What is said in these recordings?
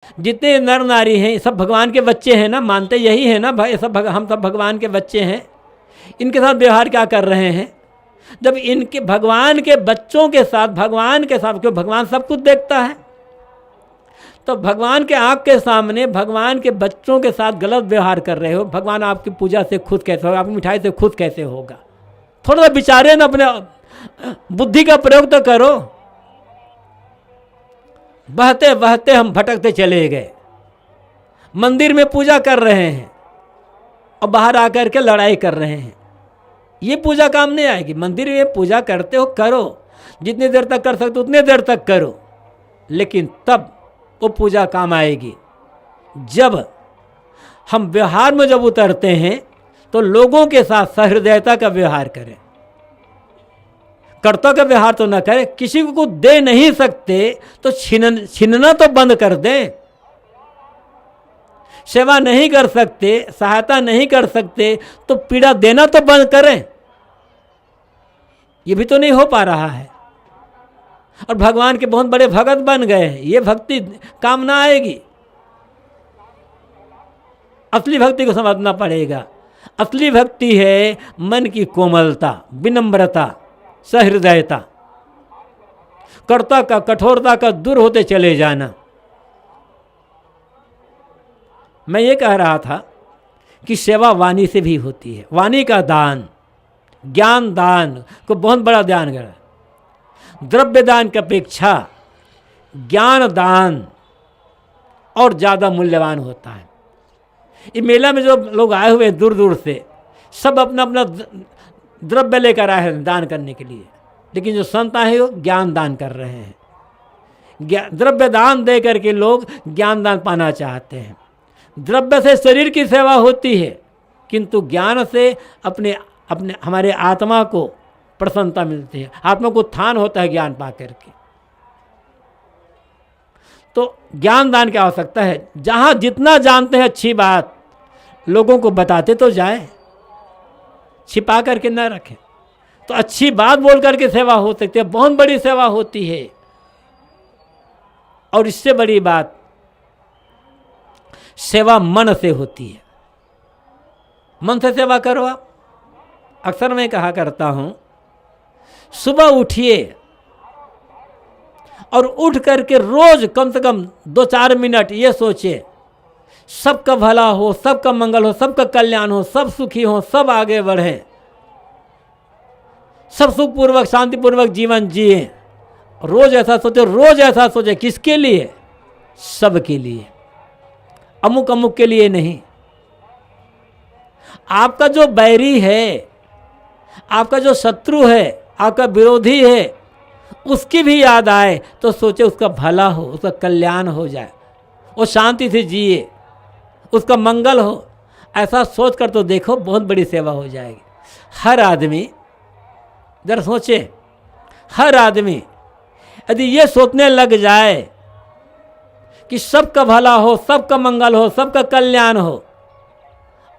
जितने नर नारी हैं सब भगवान के बच्चे हैं ना, मानते यही है ना भाई, सब हम सब भगवान के बच्चे हैं। इनके साथ व्यवहार क्या कर रहे हैं? जब इनके भगवान के बच्चों के साथ, भगवान के साथ, क्यों भगवान सब कुछ देखता है, तो भगवान के आँख के सामने भगवान के बच्चों के साथ गलत व्यवहार कर रहे हो, भगवान आपकी पूजा से खुश कैसे होगा, आपकी मिठाई से खुश कैसे होगा? थोड़ा सा विचारे ना, अपने बुद्धि का प्रयोग तो करो। बहते बहते हम भटकते चले गए, मंदिर में पूजा कर रहे हैं और बाहर आकर के लड़ाई कर रहे हैं। ये पूजा काम नहीं आएगी। मंदिर में पूजा करते हो, करो, जितनी देर तक कर सकते उतनी देर तक करो, लेकिन तब वो पूजा काम आएगी जब हम व्यवहार में जब उतरते हैं तो लोगों के साथ सहृदयता का व्यवहार करें, कर्तव्य का व्यवहार तो न करें। किसी को दे नहीं सकते तो छीनना तो बंद कर दें। सेवा नहीं कर सकते, सहायता नहीं कर सकते तो पीड़ा देना तो बंद करें। ये भी तो नहीं हो पा रहा है। और भगवान के बहुत बड़े भगत बन गए हैं, ये भक्ति काम ना आएगी। असली भक्ति को समझना पड़ेगा। असली भक्ति है मन की कोमलता, विनम्रता, सहृदयता, कर्ता का, कठोरता का दूर होते चले जाना। मैं ये कह रहा था कि सेवा वाणी से भी होती है। वाणी का दान, ज्ञान दान को बहुत बड़ा दान है। द्रव्य दान की अपेक्षा ज्ञान दान और ज़्यादा मूल्यवान होता है। इस मेला में जो लोग आए हुए हैं दूर दूर से, सब अपना अपना द्रव्य लेकर आए हैं दान करने के लिए, लेकिन जो संत आए हैं वो ज्ञान दान कर रहे हैं। द्रव्य दान दे करके लोग ज्ञान दान पाना चाहते हैं। द्रव्य से शरीर की सेवा होती है, किंतु ज्ञान से अपने अपने हमारे आत्मा को प्रसन्नता मिलती है, आत्मा को उत्थान होता है ज्ञान पा करके। तो ज्ञान दान की आवश्यकता है। जहाँ जितना जानते हैं अच्छी बात लोगों को बताते तो जाए, छिपा करके न रखें। तो अच्छी बात बोल करके सेवा हो सकती है, बहुत बड़ी सेवा होती है। और इससे बड़ी बात सेवा मन से होती है। मन से सेवा करो आप। अक्सर मैं कहा करता हूँ, सुबह उठिए और उठ करके रोज कम से कम 2-4 मिनट ये सोचिए, सबका भला हो, सबका मंगल हो, सबका कल्याण हो, सब सुखी हो, सब आगे बढ़ें, सब सुखपूर्वक शांतिपूर्वक जीवन जिए। रोज ऐसा सोचे, रोज ऐसा सोचे। किसके लिए? सबके लिए, अमुक अमुक के लिए नहीं। आपका जो बैरी है, आपका जो शत्रु है, आपका विरोधी है, उसकी भी याद आए तो सोचे उसका भला हो, उसका कल्याण हो जाए, वो शांति से जिए, उसका मंगल हो। ऐसा सोच कर तो देखो, बहुत बड़ी सेवा हो जाएगी। हर आदमी जरा सोचे, हर आदमी यदि ये सोचने लग जाए कि सबका भला हो, सबका मंगल हो, सबका कल्याण हो,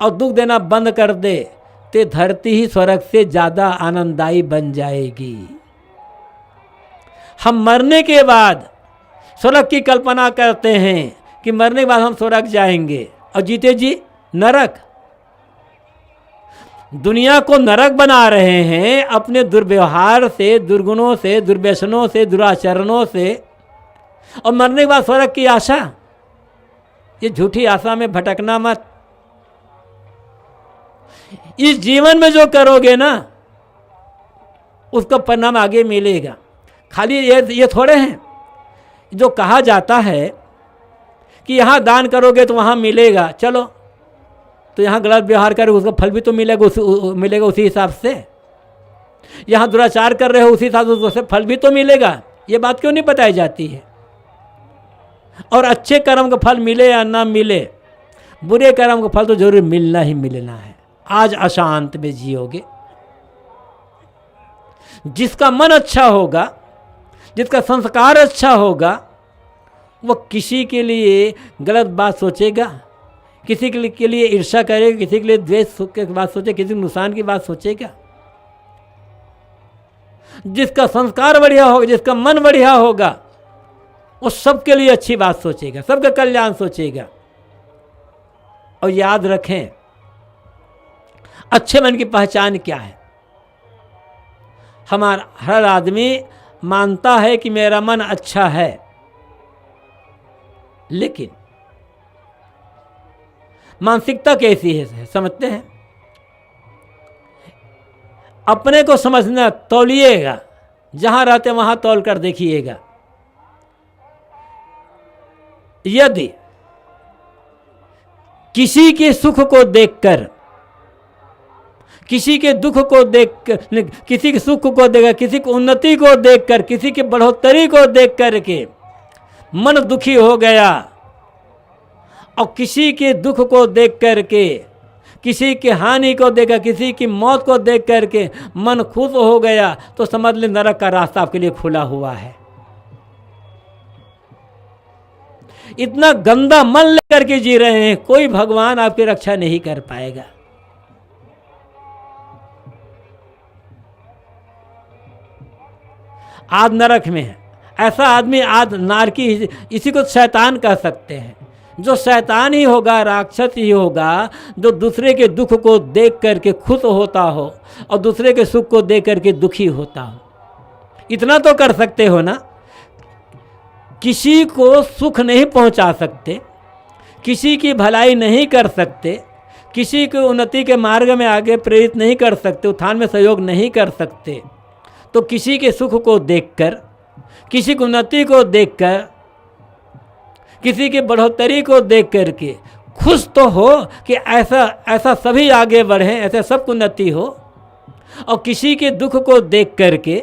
और दुख देना बंद कर दे, तो धरती ही स्वर्ग से ज़्यादा आनंददायी बन जाएगी। हम मरने के बाद स्वर्ग की कल्पना करते हैं कि मरने के बाद हम स्वर्ग जाएंगे, और जीते जी नरक। दुनिया को नरक बना रहे हैं अपने दुर्व्यवहार से, दुर्गुणों से, दुर्व्यसनों से, दुराचरणों से, और मरने के बाद स्वर्ग की आशा। ये झूठी आशा में भटकना मत। इस जीवन में जो करोगे ना, उसका परिणाम आगे मिलेगा। खाली ये थोड़े हैं जो कहा जाता है कि यहाँ दान करोगे तो वहाँ मिलेगा। चलो, तो यहाँ गलत व्यवहार करोगे उसका फल भी तो मिलेगा, मिलेगा उसी हिसाब से। यहाँ दुराचार कर रहे हो उसी हिसाब से उससे फल भी तो मिलेगा। ये बात क्यों नहीं बताई जाती है? और अच्छे कर्म का फल मिले या ना मिले, बुरे कर्म का फल तो जरूर मिलना ही मिलना है। आज अशांत में जियोगे। जिसका मन अच्छा होगा, जिसका संस्कार अच्छा होगा, वो किसी के लिए गलत बात सोचेगा, किसी के लिए ईर्ष्या करेगा, किसी के लिए द्वेष की बात सोचेगा, किसी के नुकसान की बात सोचेगा। जिसका संस्कार बढ़िया होगा, जिसका मन बढ़िया होगा, वो सबके लिए अच्छी बात सोचेगा, सबका कल्याण सोचेगा। और याद रखें, अच्छे मन की पहचान क्या है? हमारा हर आदमी मानता है कि मेरा मन अच्छा है, लेकिन मानसिकता कैसी है समझते हैं? अपने को समझना, तौलिएगा, जहां रहते वहां तौल कर देखिएगा। यदि किसी के सुख को देखकर, किसी के दुख को देखकर, किसी के सुख को देखकर, किसी की उन्नति को देखकर, किसी की बढ़ोतरी को देख करके मन दुखी हो गया, और किसी के दुख को देख करके, किसी की हानि को देखकर, किसी की मौत को देख करके मन खुश हो गया, तो समझ ले नरक का रास्ता आपके लिए खुला हुआ है। इतना गंदा मन लेकर के जी रहे हैं, कोई भगवान आपकी रक्षा नहीं कर पाएगा। आज नरक में है ऐसा आदमी, आज नारकी, इसी को शैतान कह सकते हैं। जो शैतान ही होगा, राक्षस ही होगा, जो दूसरे के दुख को देख करके खुश होता हो और दूसरे के सुख को देख करके दुखी होता हो। इतना तो कर सकते हो ना, किसी को सुख नहीं पहुंचा सकते, किसी की भलाई नहीं कर सकते, किसी को उन्नति के मार्ग में आगे प्रेरित नहीं कर सकते, उत्थान में सहयोग नहीं कर सकते, तो किसी के सुख को देखकर, किसी की उन्नति को देखकर, किसी की बढ़ोतरी को देख करके खुश तो हो कि ऐसा सभी आगे बढ़ें, ऐसे सबको उन्नति हो। और किसी के दुख को देख करके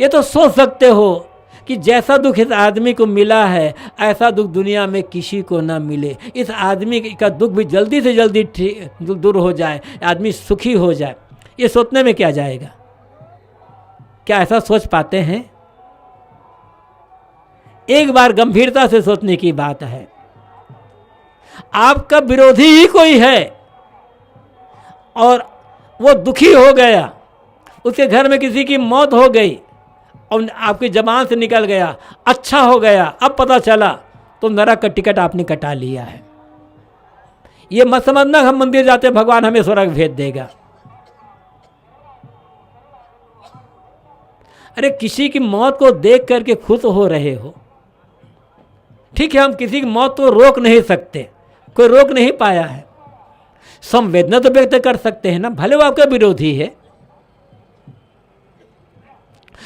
ये तो सोच सकते हो कि जैसा दुख इस आदमी को मिला है, ऐसा दुख दुनिया में किसी को ना मिले, इस आदमी का दुख भी जल्दी से जल्दी दूर हो जाए, आदमी सुखी हो जाए। ये सोचने में क्या जाएगा? क्या ऐसा सोच पाते हैं? एक बार गंभीरता से सोचने की बात है। आपका विरोधी ही कोई है और वो दुखी हो गया, उसके घर में किसी की मौत हो गई और आपकी जबान से निकल गया, अच्छा हो गया, अब पता चला, तो नरक का टिकट आपने कटा लिया है। ये मत समझना हम मंदिर जाते भगवान हमें स्वर्ग भेज देगा। अरे किसी की मौत को देख करके खुश हो रहे हो, ठीक है, हम किसी की मौत को रोक नहीं सकते, कोई रोक नहीं पाया है, संवेदना तो व्यक्त कर सकते हैं ना, भले वो आपका विरोधी है,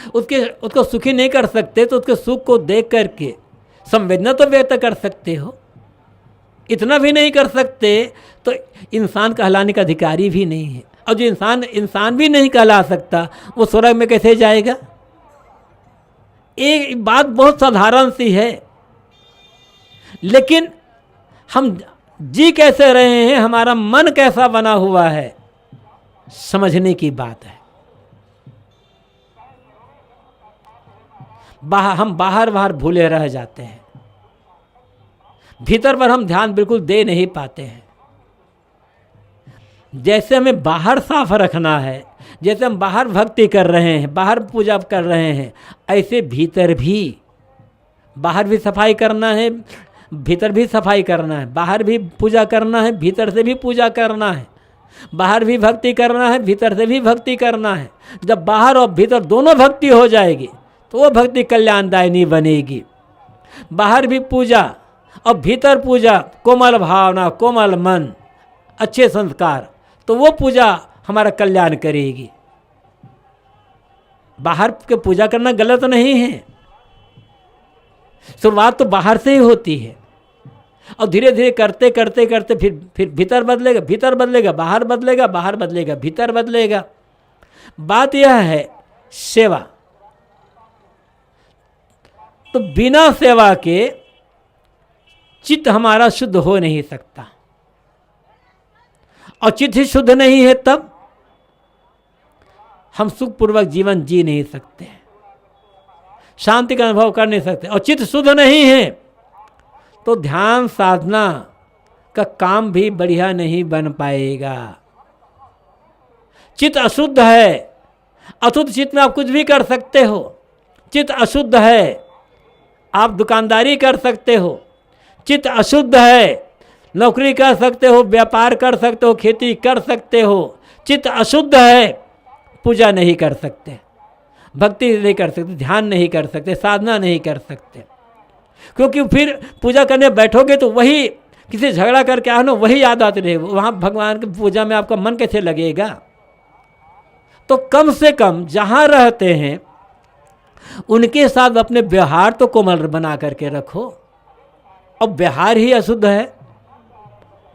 उसको सुखी नहीं कर सकते तो उसके सुख को देख करके संवेदना तो व्यक्त कर सकते हो। इतना भी नहीं कर सकते तो इंसान कहलाने का अधिकारी भी नहीं है, और जो इंसान भी नहीं कहला सकता, वो स्वर्ग में कैसे जाएगा? एक बात बहुत साधारण सी है, लेकिन हम जी कैसे रहे हैं, हमारा मन कैसा बना हुआ है, समझने की बात है। हम बाहर भूले रह जाते हैं, भीतर पर हम ध्यान बिल्कुल दे नहीं पाते हैं। जैसे हमें बाहर साफ रखना है, जैसे हम बाहर भक्ति कर रहे हैं, बाहर पूजा कर रहे हैं, ऐसे भीतर भी, बाहर भी सफाई करना है, भीतर भी सफाई करना है, बाहर भी पूजा करना है, भीतर से भी पूजा करना है, बाहर भी भक्ति करना है, भीतर से भी भक्ति करना है। जब बाहर और भीतर दोनों भक्ति हो जाएगी तो वो भक्ति कल्याणदायिनी बनेगी। बाहर भी पूजा और भीतर पूजा, कोमल भावना, कोमल मन, अच्छे संस्कार, तो वो पूजा हमारा कल्याण करेगी। बाहर के पूजा करना गलत नहीं है, शुरुआत तो बाहर से ही होती है, और धीरे धीरे करते करते करते फिर भीतर बदलेगा, भीतर बदलेगा, बाहर बदलेगा, बाहर बदलेगा, भीतर बदलेगा। बात यह है सेवा, तो बिना सेवा के चित्त हमारा शुद्ध हो नहीं सकता, और चित्त ही शुद्ध नहीं है तब हम सुखपूर्वक जीवन जी नहीं सकते, शांति का अनुभव कर नहीं सकते। और चित्त शुद्ध नहीं है तो ध्यान साधना का काम भी बढ़िया नहीं बन पाएगा। चित्त अशुद्ध है, अशुद्ध चित्त में आप कुछ भी कर सकते हो। चित्त अशुद्ध है, आप दुकानदारी कर सकते हो, चित्त अशुद्ध है, नौकरी कर सकते हो, व्यापार कर सकते हो, खेती कर सकते हो, चित्त अशुद्ध है, पूजा नहीं कर सकते, भक्ति नहीं कर सकते, ध्यान नहीं कर सकते, साधना नहीं कर सकते। क्योंकि फिर पूजा करने बैठोगे तो वही किसी झगड़ा करके आ ना, वही याद आती रहेगी, वहाँ भगवान की पूजा में आपका मन कैसे लगेगा। तो कम से कम जहाँ रहते हैं उनके साथ अपने व्यवहार तो कोमल बना करके रखो। अब व्यवहार ही अशुद्ध है,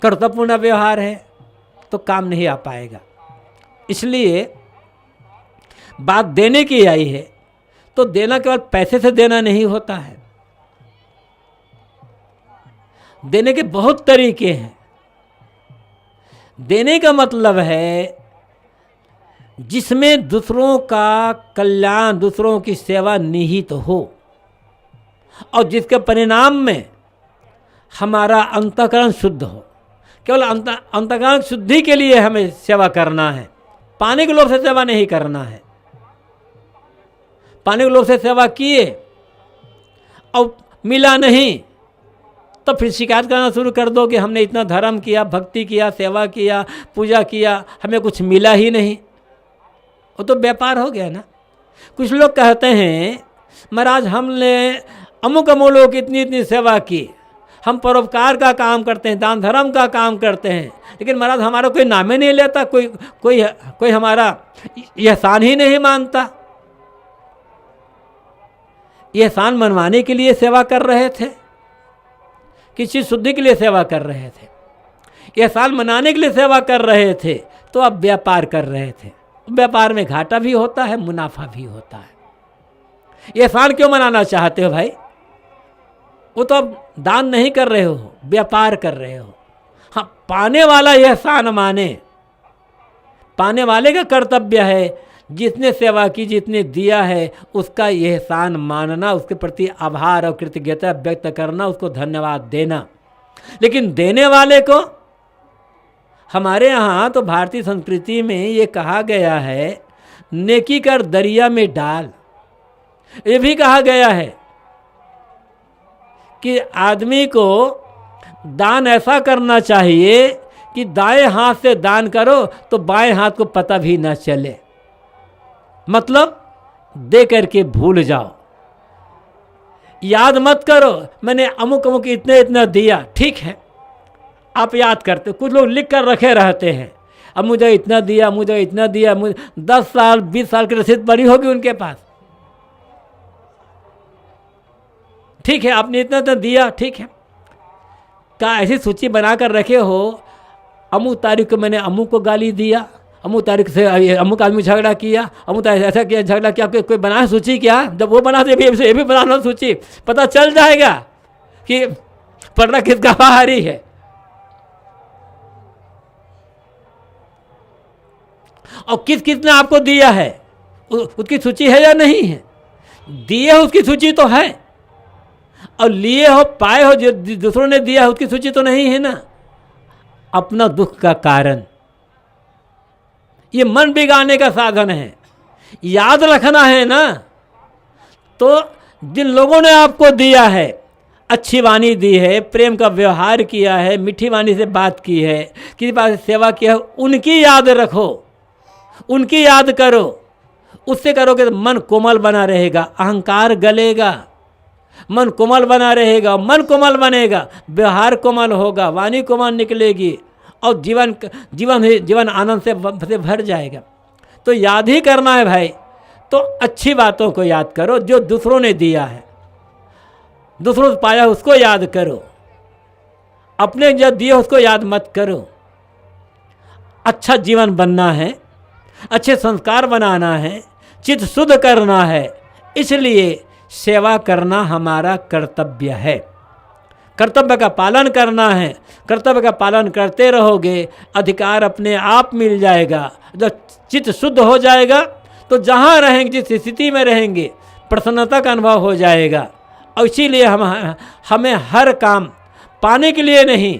कर्तव्यपूर्ण व्यवहार है, तो काम नहीं आ पाएगा। इसलिए बात देने की आई है, तो देना केवल पैसे से देना नहीं होता है, देने के बहुत तरीके हैं। देने का मतलब है जिसमें दूसरों का कल्याण, दूसरों की सेवा निहित हो, और जिसके परिणाम में हमारा अंतःकरण शुद्ध हो। केवल अंतःकरण शुद्धि के लिए हमें सेवा करना है, पाने के लोभ से सेवा नहीं करना है। पाने के लोभ से सेवा किए और मिला नहीं, तो फिर शिकायत करना शुरू कर दो कि हमने इतना धर्म किया, भक्ति किया, सेवा किया, पूजा किया, हमें कुछ मिला ही नहीं। वो तो व्यापार हो गया ना। कुछ लोग कहते हैं महाराज हमने अमुक अमुक लोगों की इतनी इतनी सेवा की, हम परोपकार का काम करते हैं, दान धर्म का काम करते हैं, लेकिन महाराज हमारा कोई नाम ही नहीं लेता, कोई हमारा एहसान ही नहीं मानता। एहसान मनवाने के लिए सेवा कर रहे थे, किसी शुद्धि के लिए सेवा कर रहे थे, एहसान मनाने के लिए सेवा कर रहे थे, तो अब व्यापार कर रहे थे। व्यापार में घाटा भी होता है, मुनाफा भी होता है। एहसान क्यों मनाना चाहते हो भाई? वो तो अब दान नहीं कर रहे हो, व्यापार कर रहे हो। हाँ, पाने वाला एहसान माने, पाने वाले का कर्तव्य है जिसने सेवा की, जिसने दिया है, उसका एहसान मानना, उसके प्रति आभार और कृतज्ञता व्यक्त करना, उसको धन्यवाद देना। लेकिन देने वाले को, हमारे यहाँ तो भारतीय संस्कृति में ये कहा गया है नेकी कर दरिया में डाल। ये भी कहा गया है कि आदमी को दान ऐसा करना चाहिए कि दाएं हाथ से दान करो तो बाएं हाथ को पता भी ना चले। मतलब दे करके भूल जाओ, याद मत करो मैंने अमुक अमुक इतने इतना दिया। ठीक है, आप याद करते, कुछ लोग लिख कर रखे रहते हैं, अब मुझे इतना दिया, मुझे इतना दिया, मुझे 10 साल 20 साल की रसीद पड़ी होगी उनके पास। ठीक है, आपने इतना तो दिया, ठीक है, क्या ऐसी सूची बना कर रखे हो अमुक तारीख को मैंने अमुक को गाली दिया, अमुक तारीख से अमुक आदमी झगड़ा किया, अमुक तारीख ऐसा किया, झगड़ा किया। कोई बना सूची क्या? जब वो बना तो ये भी बनाना सूची, पता चल जाएगा कि पढ़ना किसका बाहरी है। और किस किसने आपको दिया है उसकी सूची है या नहीं है? दिए हो उसकी सूची तो है, और लिए हो, पाए हो, जो दूसरों ने दिया है उसकी सूची तो नहीं है ना। अपना दुख का कारण ये मन बिगाड़ने का साधन है। याद रखना है ना, तो जिन लोगों ने आपको दिया है, अच्छी वाणी दी है, प्रेम का व्यवहार किया है, मीठी वाणी से बात की है, किसी बात से सेवा किया है, उनकी याद रखो, उनकी याद करो। उससे करोगे तो मन कोमल बना रहेगा, अहंकार गलेगा, मन कोमल बना रहेगा। मन कोमल बनेगा, व्यवहार कोमल होगा, वाणी कोमल निकलेगी, और जीवन आनंद से भर जाएगा। तो याद ही करना है भाई, तो अच्छी बातों को याद करो जो दूसरों ने दिया है, दूसरों से पाया उसको याद करो, अपने जो दिए उसको याद मत करो। अच्छा जीवन बनना है, अच्छे संस्कार बनाना है, चित्त शुद्ध करना है, इसलिए सेवा करना हमारा कर्तव्य है। कर्तव्य का पालन करना है, कर्तव्य का पालन करते रहोगे, अधिकार अपने आप मिल जाएगा। जब चित्त शुद्ध हो जाएगा तो जहाँ रहेंगे, जिस स्थिति में रहेंगे, प्रसन्नता का अनुभव हो जाएगा। और इसीलिए हमें हर काम पाने के लिए नहीं,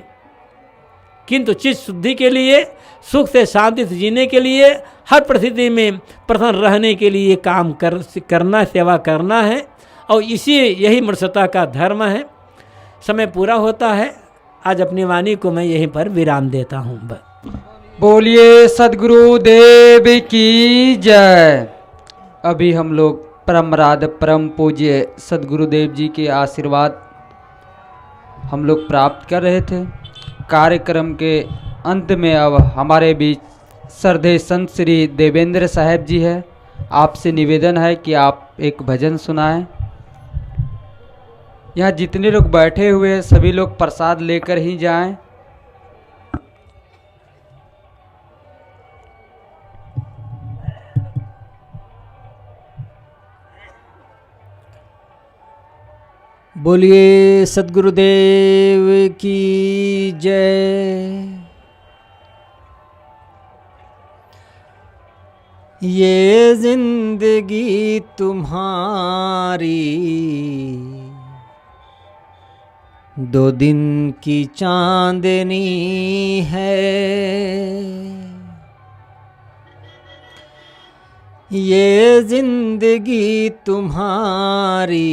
किंतु चित्त शुद्धि के लिए, सुख से शांति से जीने के लिए, हर परिस्थिति में प्रसन्न रहने के लिए काम करना, सेवा करना है। और यही मनुष्यता का धर्म है। समय पूरा होता है, आज अपनी वाणी को मैं यहीं पर विराम देता हूँ। बोलिए सद्गुरु देव की जय। अभी हम लोग परमराध परम पूज्य सद्गुरुदेव जी के आशीर्वाद हम लोग प्राप्त कर रहे थे। कार्यक्रम के अंत में अब हमारे बीच श्रद्धेय संत श्री देवेंद्र साहब जी है। आपसे निवेदन है कि आप एक भजन सुनाएं। यहाँ जितने लोग बैठे हुए हैं सभी लोग प्रसाद लेकर ही जाएं। बोलिए सद्गुरुदेव की जय। ये जिंदगी तुम्हारी 2 दिन की चांदनी है। ये जिंदगी तुम्हारी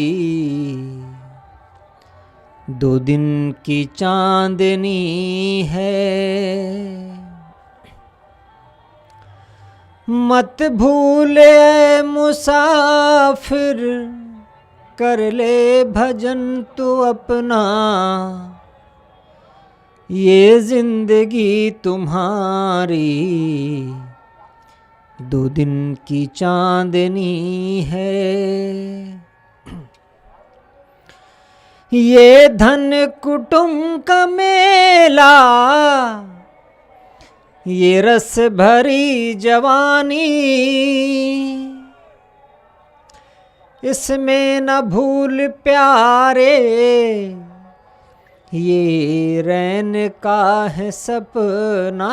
2 दिन की चांदनी है। मत भूले मुसाफिर, कर ले भजन तू अपना। ये जिंदगी तुम्हारी 2 दिन की चांदनी है। ये धन कुटुंब का मेला, ये रस भरी जवानी, इसमें न भूल प्यारे, ये रैन का है सपना।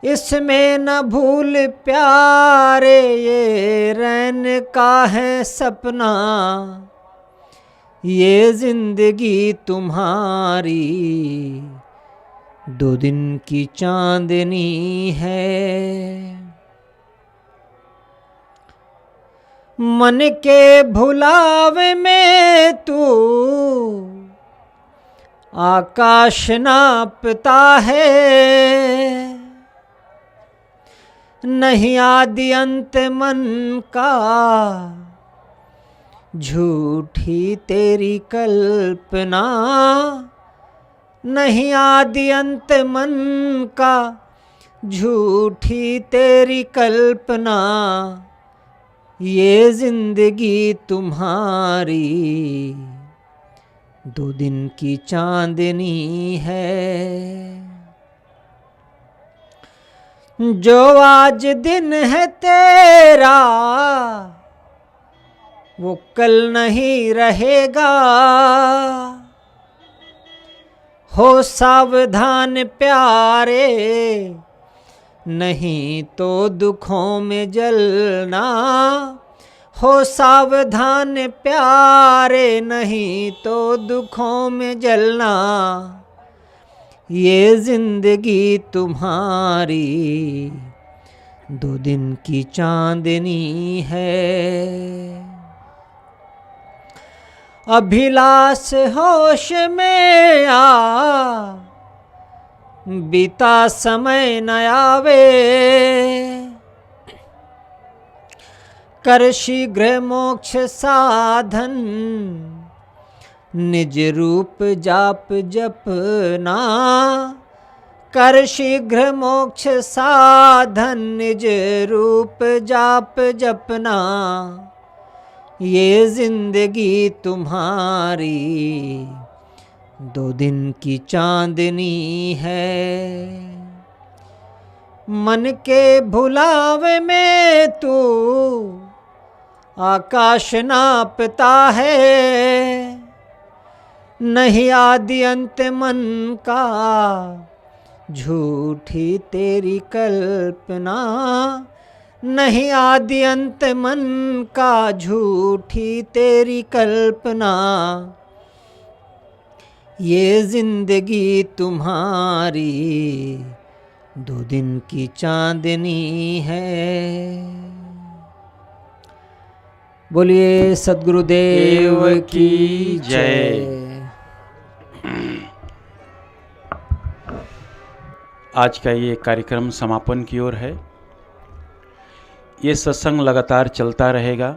इसमें न भूल प्यारे, ये रैन का है सपना। ये जिंदगी तुम्हारी 2 दिन की चांदनी है। मन के भुलावे में तू आकाश नापता है। नहीं आदि अंत मन का, झूठी तेरी कल्पना। नहीं आदि अंत मन का, झूठी तेरी कल्पना। ये जिंदगी तुम्हारी 2 दिन की चांदनी है। जो आज दिन है तेरा, वो कल नहीं रहेगा। हो सावधान प्यारे, नहीं तो दुखों में जलना। हो सावधान प्यारे, नहीं तो दुखों में जलना। ये जिंदगी तुम्हारी 2 दिन की चांदनी है। अभिलाष होश में आ, बीता समय न आवे। कर शीघ्र मोक्ष साधन, निज रूप जाप जपना। कर शीघ्र मोक्ष साधन, निज रूप जाप जपना। ये जिंदगी तुम्हारी 2 दिन की चांदनी है। मन के भुलावे में तू आकाश नापता है। नहीं आदि अंत मन का, झूठी तेरी कल्पना। नहीं आदि अंत मन का, झूठी तेरी कल्पना। ये जिंदगी तुम्हारी 2 दिन की चांदनी है। बोलिए सद्गुरुदेव की जय। आज का ये कार्यक्रम समापन की ओर है। ये सत्संग लगातार चलता रहेगा।